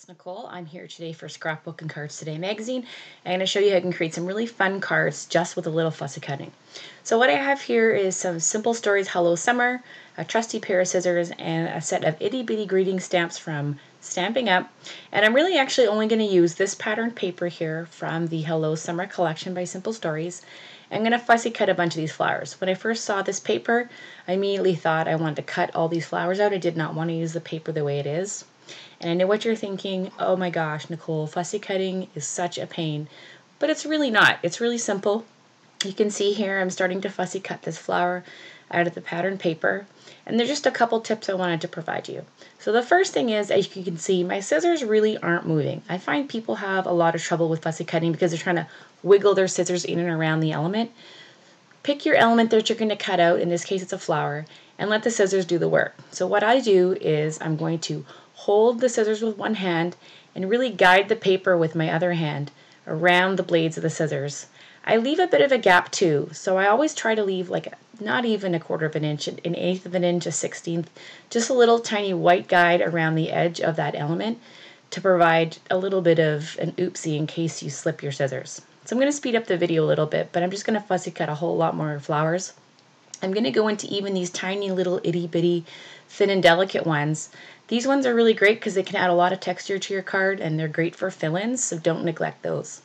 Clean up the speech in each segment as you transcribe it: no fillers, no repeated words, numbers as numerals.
it's Nicole. I'm here today for Scrapbook and Cards Today magazine. I'm going to show you how you can create some really fun cards just with a little fussy cutting. So what I have here is some Simple Stories Hello Summer, a trusty pair of scissors, and a set of itty bitty greeting stamps from Stamping Up. And I'm really actually only going to use this patterned paper here from the Hello Summer collection by Simple Stories. I'm going to fussy cut a bunch of these flowers. When I first saw this paper, I immediately thought I wanted to cut all these flowers out. I did not want to use the paper the way it is. And I know what you're thinking, oh my gosh, Nicole, fussy cutting is such a pain. But it's really not. It's really simple. You can see here I'm starting to fussy cut this flower out of the pattern paper. And there's just a couple tips I wanted to provide you. So the first thing is, as you can see, my scissors really aren't moving. I find people have a lot of trouble with fussy cutting because they're trying to wiggle their scissors in and around the element. Pick your element that you're going to cut out, in this case it's a flower, and let the scissors do the work. So what I do is I'm going to hold the scissors with one hand and really guide the paper with my other hand around the blades of the scissors. I leave a bit of a gap too, so I always try to leave like not even a quarter of an inch, an eighth of an inch, a 16th, just a little tiny white guide around the edge of that element to provide a little bit of an oopsie in case you slip your scissors. So I'm going to speed up the video a little bit, but I'm just going to fussy cut a whole lot more flowers. I'm going to go into even these tiny little itty bitty thin and delicate ones. These ones are really great because they can add a lot of texture to your card and they're great for fill-ins, so don't neglect those.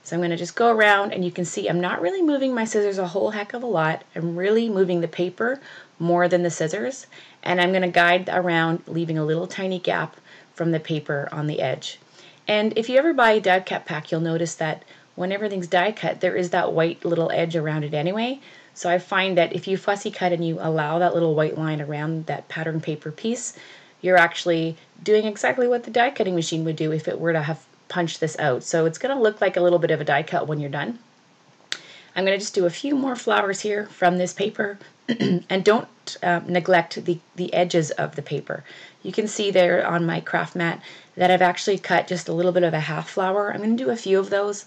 So I'm going to just go around and you can see I'm not really moving my scissors a whole heck of a lot. I'm really moving the paper more than the scissors, and I'm going to guide around leaving a little tiny gap from the paper on the edge. And if you ever buy a die cut pack, you'll notice that when everything's die cut, there is that white little edge around it anyway. So I find that if you fussy cut and you allow that little white line around that pattern paper piece, you're actually doing exactly what the die cutting machine would do if it were to have punched this out. So it's going to look like a little bit of a die cut when you're done. I'm going to just do a few more flowers here from this paper and don't neglect the edges of the paper. You can see there on my craft mat that I've actually cut just a little bit of a half flower. I'm going to do a few of those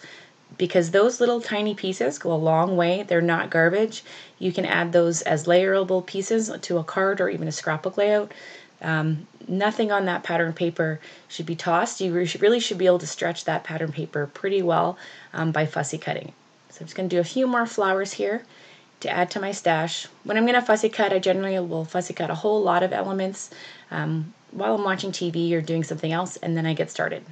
because those little tiny pieces go a long way. They're not garbage. You can add those as layerable pieces to a card or even a scrapbook layout. Nothing on that pattern paper should be tossed. You really should be able to stretch that pattern paper pretty well by fussy cutting. So I'm just going to do a few more flowers here to add to my stash. When I'm going to fussy cut, I generally will fussy cut a whole lot of elements while I'm watching TV or doing something else, and then I get started.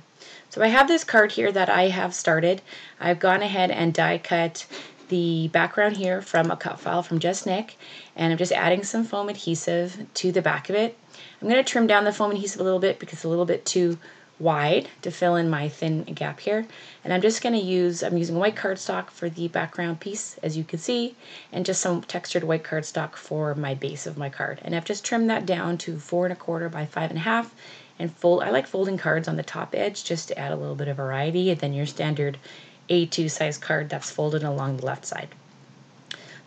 So I have this card here that I have started. I've gone ahead and die cut the background here from a cut file from Just Nick, and I'm just adding some foam adhesive to the back of it. I'm going to trim down the foam adhesive a little bit because it's a little bit too wide to fill in my thin gap here, and I'm just going to I'm using white cardstock for the background piece, as you can see, and just some textured white cardstock for my base of my card. And I've just trimmed that down to 4 1/4 by 5 1/2, and I like folding cards on the top edge just to add a little bit of variety than your standard A2 size card that's folded along the left side.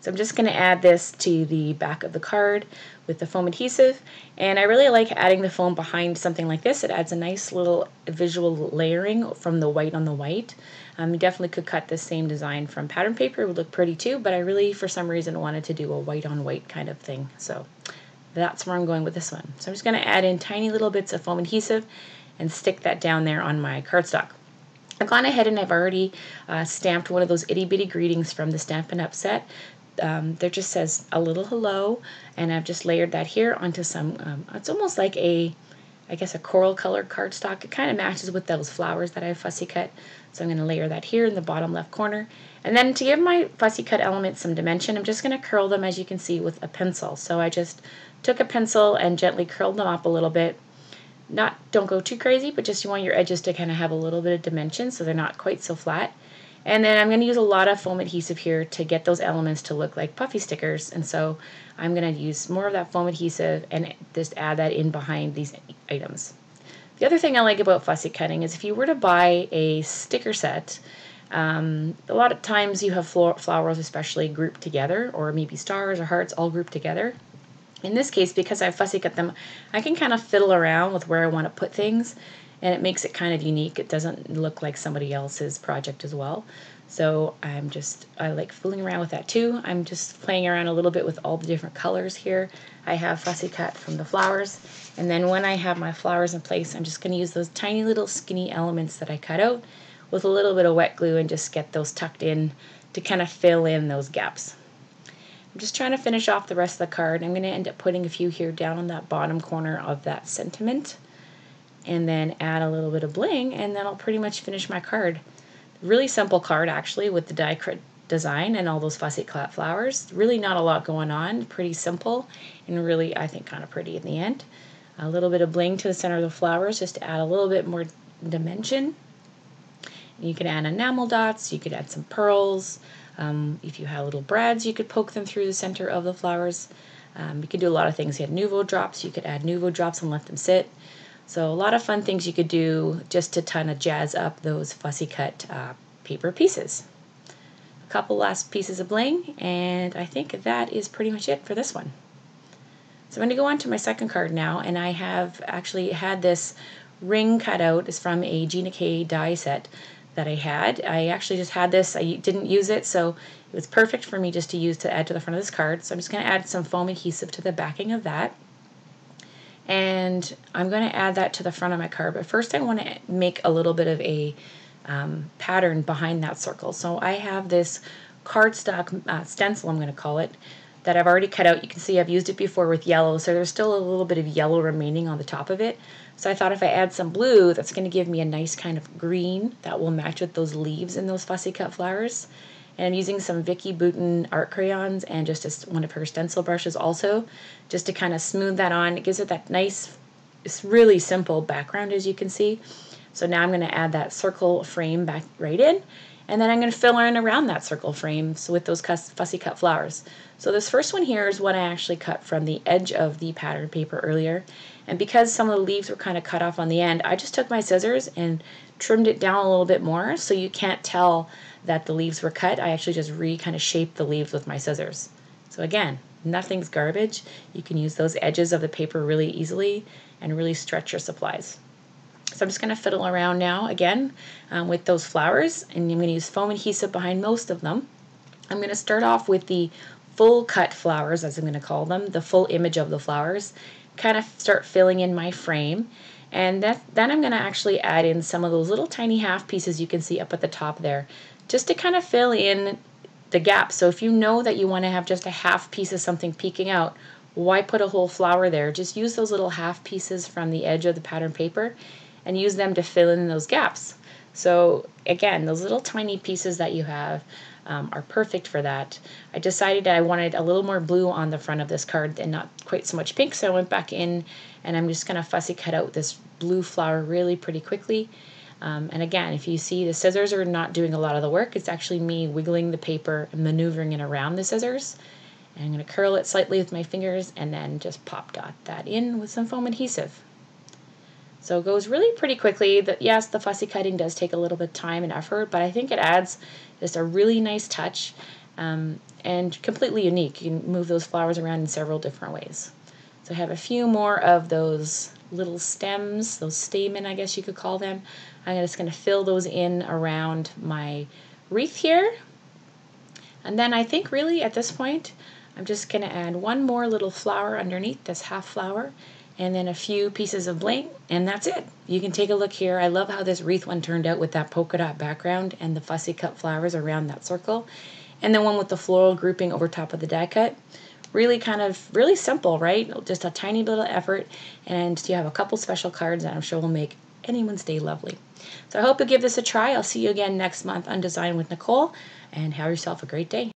So I'm just going to add this to the back of the card with the foam adhesive, and I really like adding the foam behind something like this. It adds a nice little visual layering from the white on the white. You definitely could cut this same design from pattern paper. It would look pretty too, but I really, for some reason, wanted to do a white on white kind of thing. So that's where I'm going with this one. So I'm just going to add in tiny little bits of foam adhesive and stick that down there on my cardstock. I've gone ahead and I've already stamped one of those itty bitty greetings from the Stampin' Up set. There just says a little hello, and I've just layered that here onto some, it's almost like I guess a coral colored cardstock. It kind of matches with those flowers that I fussy cut. So I'm going to layer that here in the bottom left corner. And then to give my fussy cut elements some dimension, I'm just going to curl them, as you can see, with a pencil. So I just took a pencil and gently curled them up a little bit. Don't go too crazy, but just you want your edges to kind of have a little bit of dimension so they're not quite so flat. And then I'm going to use a lot of foam adhesive here to get those elements to look like puffy stickers. And so I'm going to use more of that foam adhesive and just add that in behind these items. The other thing I like about fussy cutting is if you were to buy a sticker set, a lot of times you have flowers especially grouped together, or maybe stars or hearts all grouped together. In this case, because I fussy cut them, I can kind of fiddle around with where I want to put things, and it makes it kind of unique. It doesn't look like somebody else's project as well. So I like fooling around with that too. I'm just playing around a little bit with all the different colors here. I have fussy cut from the flowers. And then when I have my flowers in place, I'm just going to use those tiny little skinny elements that I cut out with a little bit of wet glue and just get those tucked in to kind of fill in those gaps. I'm just trying to finish off the rest of the card. I'm going to end up putting a few here down on that bottom corner of that sentiment, and then add a little bit of bling, and then I'll pretty much finish my card. Really simple card actually, with the die cut design and all those fussy cut flowers. Really not a lot going on, pretty simple, and really I think kind of pretty in the end. A little bit of bling to the center of the flowers just to add a little bit more dimension. You can add enamel dots, you could add some pearls. If you have little brads, you could poke them through the center of the flowers. You could do a lot of things. You had nouveau drops, you could add nouveau drops and let them sit. So a lot of fun things you could do just to kind of jazz up those fussy cut paper pieces. A couple last pieces of bling, and I think that is pretty much it for this one. So I'm going to go on to my second card now, and I have actually had this ring cut out. It's from a Gina K die set that I had. I actually just had this. I didn't use it, so it was perfect for me just to use to add to the front of this card. So I'm just going to add some foam adhesive to the backing of that. And I'm going to add that to the front of my card, but first I want to make a little bit of a pattern behind that circle. So I have this cardstock stencil, I'm going to call it, that I've already cut out. You can see I've used it before with yellow, so there's still a little bit of yellow remaining on the top of it. So I thought if I add some blue, that's going to give me a nice kind of green that will match with those leaves and those fussy cut flowers. And I'm using some Vicky Bouton art crayons and just one of her stencil brushes also, just to kind of smooth that on. It gives it that nice, it's really simple background, as you can see. So now I'm going to add that circle frame back right in, and then I'm going to fill in around that circle frame with those fussy cut flowers. So this first one here is what I actually cut from the edge of the pattern paper earlier. And because some of the leaves were kind of cut off on the end, I just took my scissors and trimmed it down a little bit more so you can't tell that the leaves were cut. I actually just kind of shaped the leaves with my scissors. So again, nothing's garbage. You can use those edges of the paper really easily and really stretch your supplies. So I'm just going to fiddle around now again with those flowers, and I'm going to use foam adhesive behind most of them. I'm going to start off with the full cut flowers, as I'm going to call them, the full image of the flowers, kind of start filling in my frame. And then I'm going to actually add in some of those little tiny half pieces you can see up at the top there, just to kind of fill in the gaps. So if you know that you want to have just a half piece of something peeking out, why put a whole flower there? Just use those little half pieces from the edge of the pattern paper and use them to fill in those gaps. So again, those little tiny pieces that you have are perfect for that. I decided that I wanted a little more blue on the front of this card and not quite so much pink, so I went back in and I'm just going to fussy cut out this blue flower really pretty quickly. And again, if you see, the scissors are not doing a lot of the work. It's actually me wiggling the paper and maneuvering it around the scissors. And I'm going to curl it slightly with my fingers and then just pop dot that in with some foam adhesive. So it goes really pretty quickly. Yes, the fussy cutting does take a little bit of time and effort, but I think it adds just a really nice touch and completely unique. You can move those flowers around in several different ways. So I have a few more of those little stems, those stamen, I guess you could call them. I'm just going to fill those in around my wreath here. And then I think really at this point, I'm just going to add one more little flower underneath, this half flower, and then a few pieces of bling, and that's it. You can take a look here. I love how this wreath one turned out with that polka dot background and the fussy cut flowers around that circle. And the one with the floral grouping over top of the die cut. Really simple, right? Just a tiny little effort, and you have a couple special cards that I'm sure will make anyone's day lovely. So I hope you'll give this a try. I'll see you again next month on Design with Nicole, and have yourself a great day.